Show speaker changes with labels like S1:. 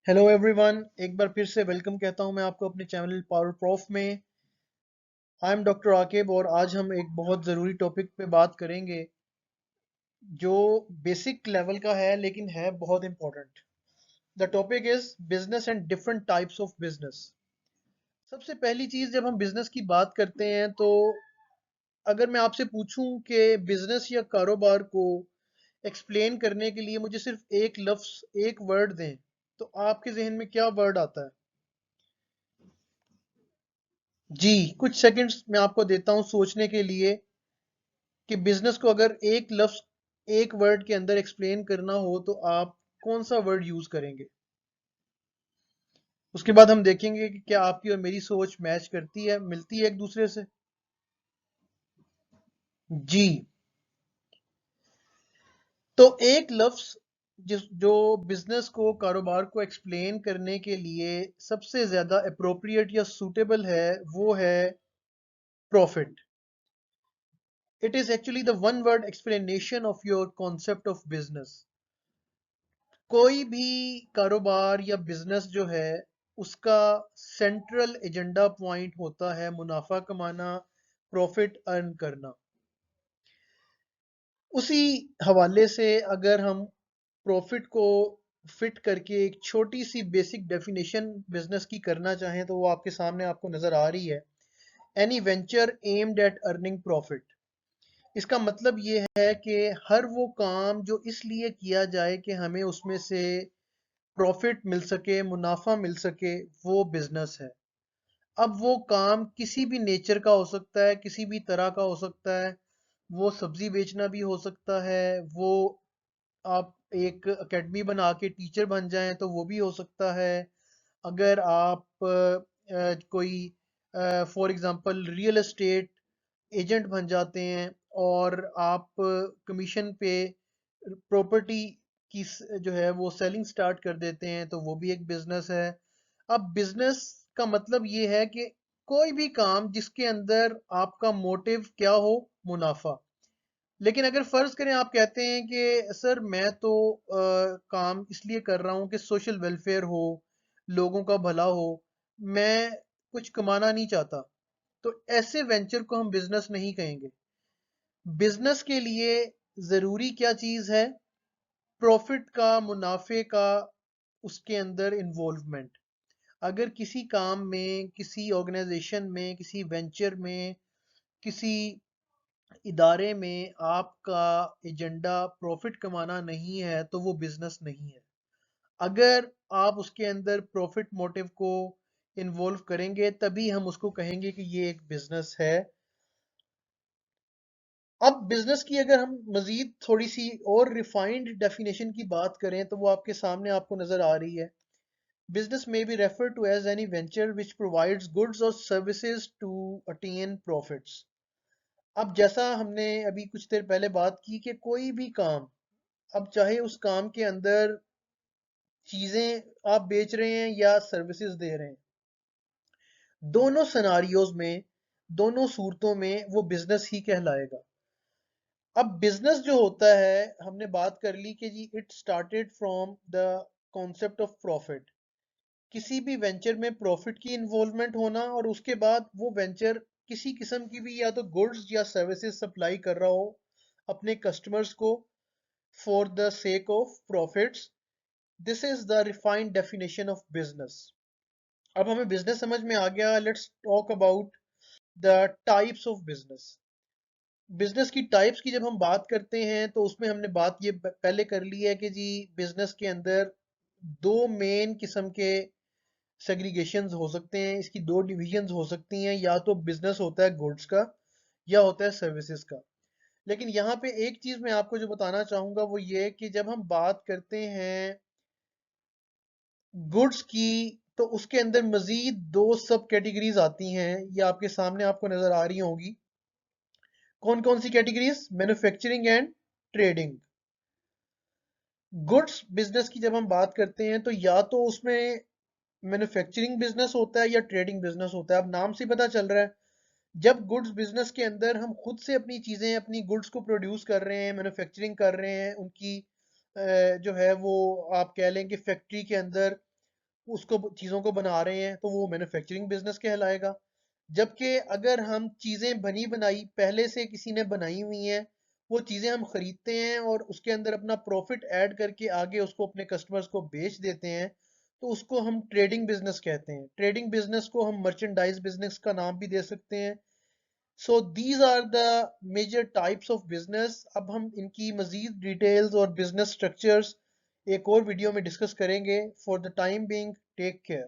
S1: Hello everyone, एक बार फिर से वेलकम कहता हूं मैं आपको अपने चैनल पावर प्रॉफ में। आई एम डॉक्टर आकिब और आज हम एक बहुत ज़रूरी टॉपिक पे बात करेंगे जो बेसिक लेवल का है लेकिन है बहुत important. The topic is business and different types of business. सबसे पहली चीज़, जब हम बिजनेस की बात करते हैं तो अगर मैं आपसे पूछूं कि बिजनेस या कारोबार को एक्सप्लेन करने के लिए मुझे सिर्फ एक लफ्ज़, एक वर्ड दें, तो आपके जहन में क्या वर्ड आता है? जी, कुछ सेकंड्स मैं आपको देता हूं सोचने के लिए कि बिजनेस को अगर एक लफ्ज, एक वर्ड के अंदर एक्सप्लेन करना हो तो आप कौन सा वर्ड यूज करेंगे। उसके बाद हम देखेंगे कि क्या आपकी और मेरी सोच मैच करती है, मिलती है एक दूसरे से। जी, तो एक लफ्ज जो बिजनेस को, कारोबार को एक्सप्लेन करने के लिए सबसे ज्यादा अप्रोप्रिएट या सूटेबल है, वो है profit. It is actually the one word explanation of your concept of business. कोई भी कारोबार या बिजनेस जो है, उसका सेंट्रल एजेंडा पॉइंट होता है मुनाफा कमाना, प्रॉफिट अर्न करना। उसी हवाले से अगर हम प्रॉफिट को फिट करके एक छोटी सी बेसिक डेफिनेशन बिजनेस की करना चाहें तो वो आपके सामने आपको नजर आ रही है। Any venture aimed at earning profit. इसका मतलब ये है कि हर वो काम जो इसलिए किया जाए कि हमें उसमें से प्रॉफिट मिल सके, मुनाफा मिल सके, वो बिजनेस है। अब वो काम किसी भी नेचर का हो सकता है, किसी भी तरह का हो सकता है। वो सब्जी बेचना भी हो सकता है, वो आप एक एकेडमी बना के टीचर बन जाएं तो वो भी हो सकता है। अगर आप कोई for example real estate agent बन जाते हैं और आप कमीशन पे प्रॉपर्टी की जो है वो सेलिंग स्टार्ट कर देते हैं तो वो भी एक बिजनेस है। अब बिजनेस का मतलब ये है कि कोई भी काम जिसके अंदर आपका मोटिव क्या हो, मुनाफा। लेकिन अगर फर्ज करें आप कहते हैं कि सर मैं तो काम इसलिए कर रहा हूं कि सोशल वेलफेयर हो, लोगों का भला हो, मैं कुछ कमाना नहीं चाहता, तो ऐसे वेंचर को हम बिजनेस नहीं कहेंगे। बिजनेस के लिए जरूरी क्या चीज है? प्रॉफिट का, मुनाफे का, उसके अंदर इन्वॉल्वमेंट। अगर किसी काम में, किसी ऑर्गेनाइजेशन में, किसी वेंचर में, किसी इदारे में आपका एजेंडा प्रॉफिट कमाना नहीं है तो वो बिजनेस नहीं है। अगर आप उसके अंदर प्रॉफिट मोटिव को इन्वॉल्व करेंगे तभी हम उसको कहेंगे कि ये एक बिजनेस है। अब बिजनेस की अगर हम मजीद थोड़ी सी और रिफाइंड डेफिनेशन की बात करें तो वो आपके सामने आपको नजर आ रही है। बिजनेस में be refer to as any venture which provides goods और सर्विसेज टू अटेन प्रॉफिट्स। अब जैसा हमने अभी कुछ देर पहले बात की कि कोई भी काम, अब चाहे उस काम के अंदर चीजें आप बेच रहे हैं या सर्विसेज दे रहे हैं, दोनों सिनारियोज में, दोनों सूरतों में वो बिजनेस ही कहलाएगा। अब बिजनेस जो होता है, हमने बात कर ली कि जी it started from the concept of profit. किसी भी वेंचर में प्रॉफिट की इन्वॉल्वमेंट होना और उसके बाद वो वेंचर किसी किस्म की भी या तो गुड्स या सर्विसेज सप्लाई कर रहा हो अपने कस्टमर्स को for the sake of profits. This is the refined definition of business. अब हमें बिजनेस समझ में आ गया, let's talk about the types of business. Business की टाइप्स की जब हम बात करते हैं तो उसमें हमने बात ये पहले कर ली है कि जी बिजनेस के अंदर दो मेन किस्म के सेग्रीगेशंस हो सकते हैं, इसकी दो डिविजन्स हो सकती हैं। या तो बिजनेस होता है गुड्स का या होता है सर्विसेज का। लेकिन यहाँ पे एक चीज मैं आपको जो बताना चाहूंगा वो ये कि जब हम बात करते हैं गुड्स की तो उसके अंदर मजीद दो सब कैटेगरीज आती हैं। ये आपके सामने आपको नजर आ रही होंगी। कौन कौन सी categories? Manufacturing and trading. Goods business की जब हम बात करते हैं तो या तो उसमें मैन्युफैक्चरिंग बिजनेस होता है या ट्रेडिंग बिजनेस होता है। अब नाम से पता चल रहा है, जब गुड्स बिजनेस के अंदर हम खुद से अपनी चीजें, अपनी गुड्स को प्रोड्यूस कर रहे हैं, मैन्युफैक्चरिंग कर रहे हैं, उनकी जो है वो आप कह लें कि फैक्ट्री के अंदर اس کو چیزوں کو بنا رہے ہیں تو وہ مینوفیکچرنگ بزنس کہلائے گا. جبکہ اگر ہم چیزیں بنی بنائی پہلے سے کسی نے بنائی ہوئی ہیں، وہ چیزیں ہم خریدتے ہیں اور اس کے اندر اپنا پروفٹ ایڈ کر کے آگے اس کو اپنے کسٹمرز کو بیچ دیتے ہیں، تو اس کو ہم ٹریڈنگ بزنس کہتے ہیں. ٹریڈنگ بزنس کو ہم مرچنڈائز بزنس کا نام بھی دے سکتے ہیں. So these are the major types of business. اب ہم ان کی مزید ڈیٹیلز اور بزنس اسٹرکچرز ایک اور ویڈیو میں ڈسکس کریں گے. For the time being take care.